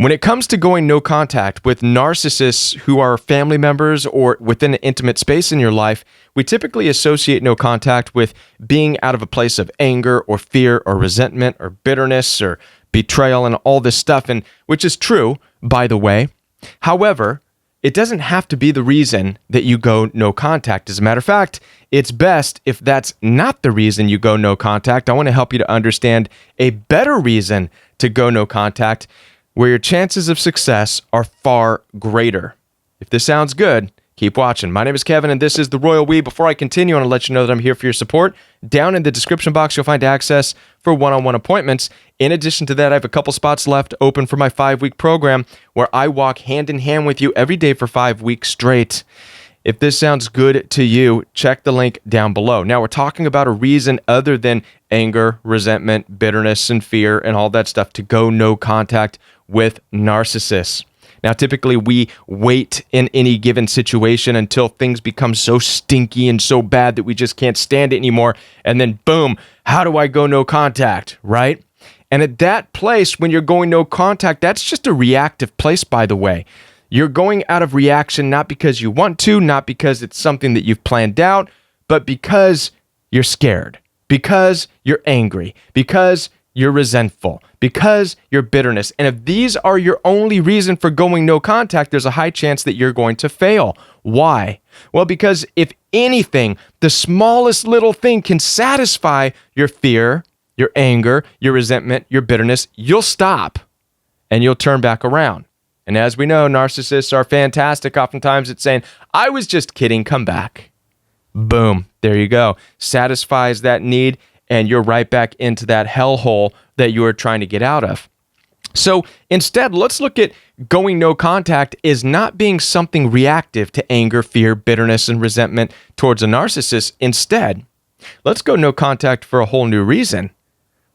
When it comes to going no contact with narcissists who are family members or within an intimate space in your life, we typically associate no contact with being out of a place of anger or fear or resentment or bitterness or betrayal and all this stuff, and which is true, by the way. However, it doesn't have to be the reason that you go no contact. As a matter of fact, it's best if that's not the reason you go no contact. I want to help you to understand a better reason to go no contact, where your chances of success are far greater. If this sounds good, keep watching. My name is Kevin, and this is The Royal We. Before I continue, I want to let you know that I'm here for your support. Down in the description box, you'll find access for one-on-one appointments. In addition to that, I have a couple spots left open for my 5-week program where I walk hand in hand with you every day for 5 weeks straight. If this sounds good to you, check the link down below. Now, we're talking about a reason other than anger, resentment, bitterness, and fear, and all that stuff to go no contact with narcissists. Now, typically, we wait in any given situation until things become so stinky and so bad that we just can't stand it anymore. And then, boom, how do I go no contact, right? And at that place, when you're going no contact, that's just a reactive place, by the way. You're going out of reaction not because you want to, not because it's something that you've planned out, but because you're scared, because you're angry, because you're resentful, because you're bitterness. And if these are your only reason for going no contact, there's a high chance that you're going to fail. Why? Well, because if anything, the smallest little thing can satisfy your fear, your anger, your resentment, your bitterness, you'll stop and you'll turn back around. And as we know, narcissists are fantastic. Oftentimes it's saying, I was just kidding, come back. Boom, there you go. Satisfies that need, and you're right back into that hellhole that you are trying to get out of. So instead, let's look at going no contact as not being something reactive to anger, fear, bitterness, and resentment towards a narcissist. Instead, let's go no contact for a whole new reason.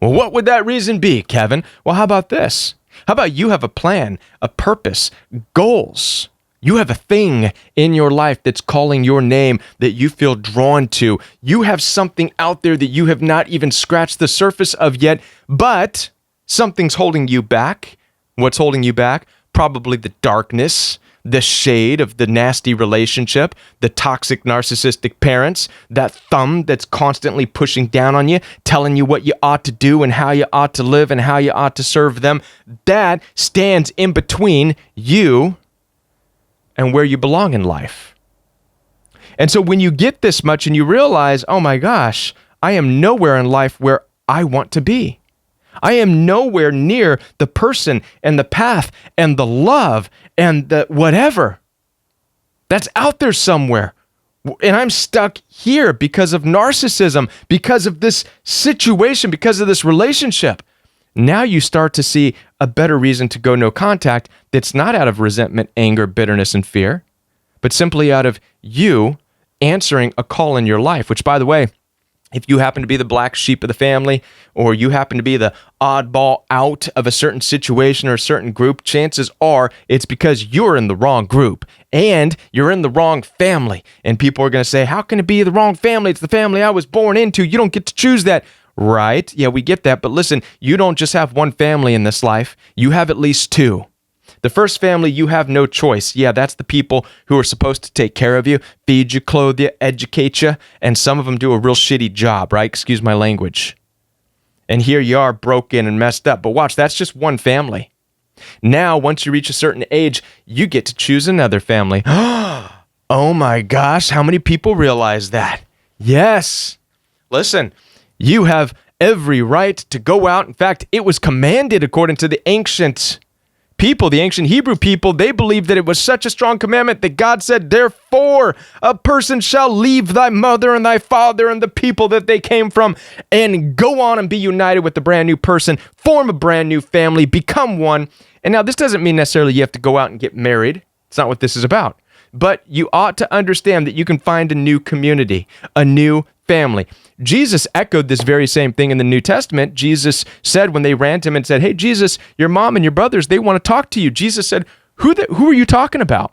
Well, what would that reason be, Kevin? Well, how about this? How about you have a plan, a purpose, goals? You have a thing in your life that's calling your name that you feel drawn to. You have something out there that you have not even scratched the surface of yet, but something's holding you back. What's holding you back? Probably the darkness, the shade of the nasty relationship, the toxic narcissistic parents, that thumb that's constantly pushing down on you, telling you what you ought to do and how you ought to live and how you ought to serve them. That stands in between you and where you belong in life. And so when you get this much and you realize, oh my gosh, I am nowhere in life where I want to be. I am nowhere near the person and the path and the love and the whatever that's out there somewhere. And I'm stuck here because of narcissism, because of this situation, because of this relationship. Now you start to see a better reason to go no contact that's not out of resentment, anger, bitterness, and fear, but simply out of you answering a call in your life, which, by the way, if you happen to be the black sheep of the family, or you happen to be the oddball out of a certain situation or a certain group, chances are it's because you're in the wrong group and you're in the wrong family. And people are going to say, how can it be the wrong family? It's the family I was born into. You don't get to choose that. Right? Yeah, we get that. But listen, you don't just have one family in this life. You have at least two. The first family, you have no choice. Yeah, that's the people who are supposed to take care of you, feed you, clothe you, educate you, and some of them do a real shitty job, right? Excuse my language. And here you are broken and messed up. But watch, that's just one family. Now, once you reach a certain age, you get to choose another family. Oh my gosh, how many people realize that? Yes. Listen, you have every right to go out. In fact, it was commanded according to the ancient people, the ancient Hebrew people. They believed that it was such a strong commandment that God said, therefore, a person shall leave thy mother and thy father and the people that they came from and go on and be united with a brand new person, form a brand new family, become one. And now this doesn't mean necessarily you have to go out and get married. It's not what this is about. But you ought to understand that you can find a new community, a new family. Jesus echoed this very same thing in the New Testament. Jesus said when they ran to him and said, hey, Jesus, your mom and your brothers, they want to talk to you. Jesus said, who are you talking about?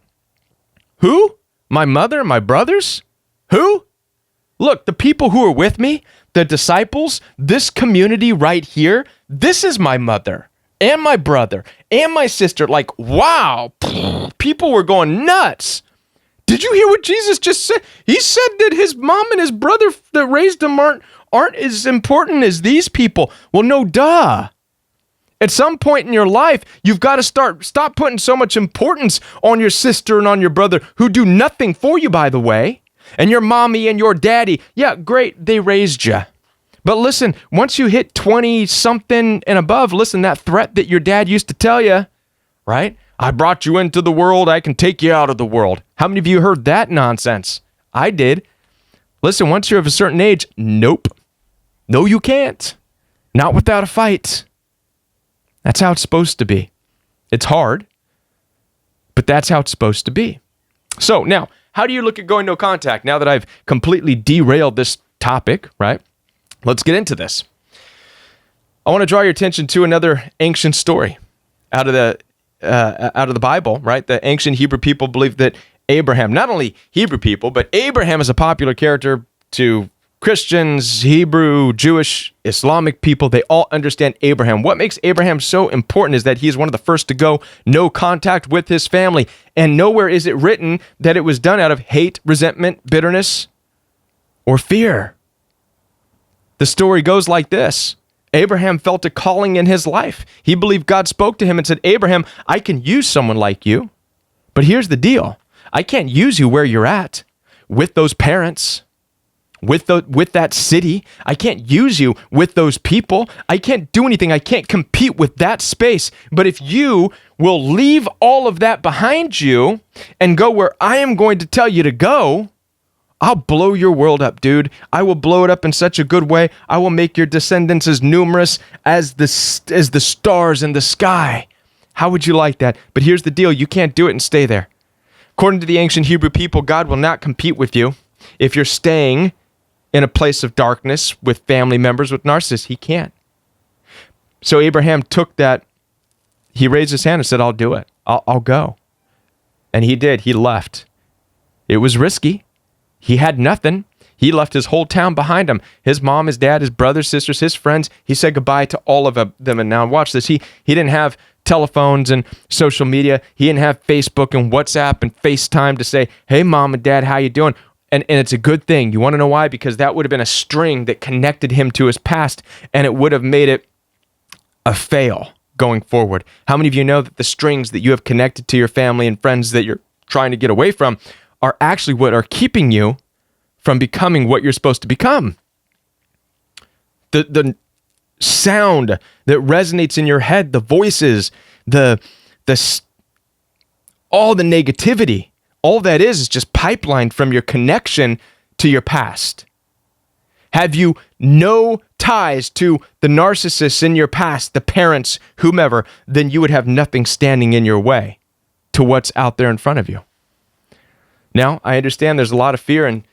Who? My mother and my brothers? Who? Look, the people who are with me, the disciples, this community right here, this is my mother and my brother and my sister. Like, wow, people were going nuts. Did you hear what Jesus just said? He said that his mom and his brother that raised him aren't as important as these people. Well, no, duh. At some point in your life, you've got to stop putting so much importance on your sister and on your brother, who do nothing for you, by the way. And your mommy and your daddy, yeah, great, they raised you. But listen, once you hit 20-something and above, listen, that threat that your dad used to tell you, right? I brought you into the world, I can take you out of the world. How many of you heard that nonsense? I did. Listen, once you're of a certain age, nope. No, you can't. Not without a fight. That's how it's supposed to be. It's hard, but that's how it's supposed to be. So now, how do you look at going no contact now that I've completely derailed this topic, right? Let's get into this. I want to draw your attention to another ancient story out of the Bible, right? The ancient Hebrew people believed that Abraham, not only Hebrew people, but Abraham is a popular character to Christians, Hebrew, Jewish, Islamic people. They all understand Abraham. What makes Abraham so important is that he is one of the first to go no contact with his family. And nowhere is it written that it was done out of hate, resentment, bitterness, or fear. The story goes like this. Abraham felt a calling in his life. He believed God spoke to him and said, Abraham, I can use someone like you. But here's the deal. I can't use you where you're at, with those parents, with that city. I can't use you with those people. I can't do anything. I can't compete with that space. But if you will leave all of that behind you and go where I am going to tell you to go, I'll blow your world up, dude. I will blow it up in such a good way. I will make your descendants as numerous as the stars in the sky. How would you like that? But here's the deal. You can't do it and stay there. According to the ancient Hebrew people, God will not compete with you if you're staying in a place of darkness with family members with narcissists. He can't. So Abraham took that. He raised his hand and said, I'll do it. I'll go. And he did. He left. It was risky. He had nothing. He left his whole town behind him. His mom, his dad, his brothers, sisters, his friends. He said goodbye to all of them. And now watch this. He didn't have telephones and social media. He didn't have Facebook and WhatsApp and FaceTime to say, hey, mom and dad, how you doing? And it's a good thing. You want to know why? Because that would have been a string that connected him to his past, and it would have made it a fail going forward. How many of you know that the strings that you have connected to your family and friends that you're trying to get away from are actually what are keeping you from becoming what you're supposed to become? The sound that resonates in your head, the voices, all the negativity, all that is just pipelined from your connection to your past. Have you no ties to the narcissists in your past, the parents, whomever, then you would have nothing standing in your way to what's out there in front of you. Now, I understand there's a lot of fear in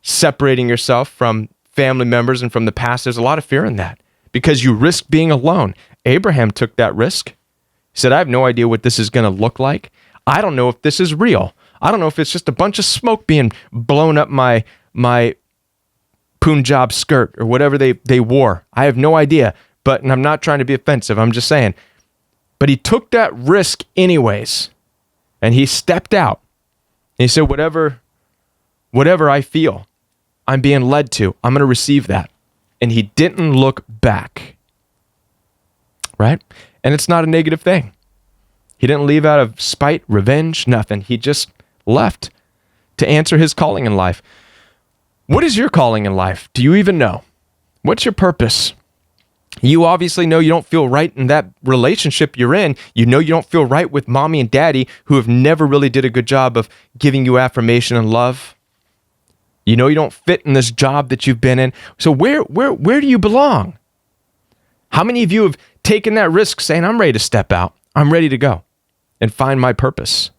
separating yourself from family members and from the past. There's a lot of fear in that because you risk being alone. Abraham took that risk. He said, I have no idea what this is going to look like. I don't know if this is real. I don't know if it's just a bunch of smoke being blown up my Punjab skirt or whatever they wore. I have no idea, and I'm not trying to be offensive. I'm just saying. But he took that risk anyways, and he stepped out. And he said, whatever I feel, I'm being led to, I'm going to receive that. And he didn't look back. Right? And it's not a negative thing. He didn't leave out of spite, revenge, nothing. He just left to answer his calling in life. What is your calling in life? Do you even know? What's your purpose? You obviously know you don't feel right in that relationship you're in. You know you don't feel right with mommy and daddy who have never really did a good job of giving you affirmation and love. You know you don't fit in this job that you've been in. So where do you belong? How many of you have taken that risk saying, I'm ready to step out. I'm ready to go and find my purpose?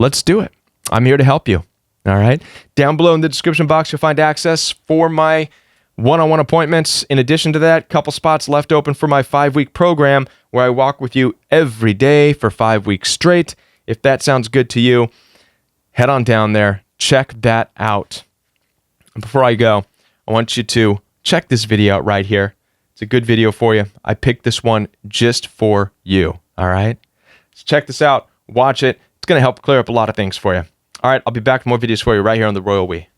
Let's do it. I'm here to help you. All right. Down below in the description box, you'll find access for my one-on-one appointments. In addition to that, couple spots left open for my 5-week program where I walk with you every day for 5 weeks straight. If that sounds good to you, head on down there. Check that out. And before I go, I want you to check this video out right here. It's a good video for you. I picked this one just for you. All right. So check this out. Watch it. It's going to help clear up a lot of things for you. All right. I'll be back with more videos for you right here on the Royal We.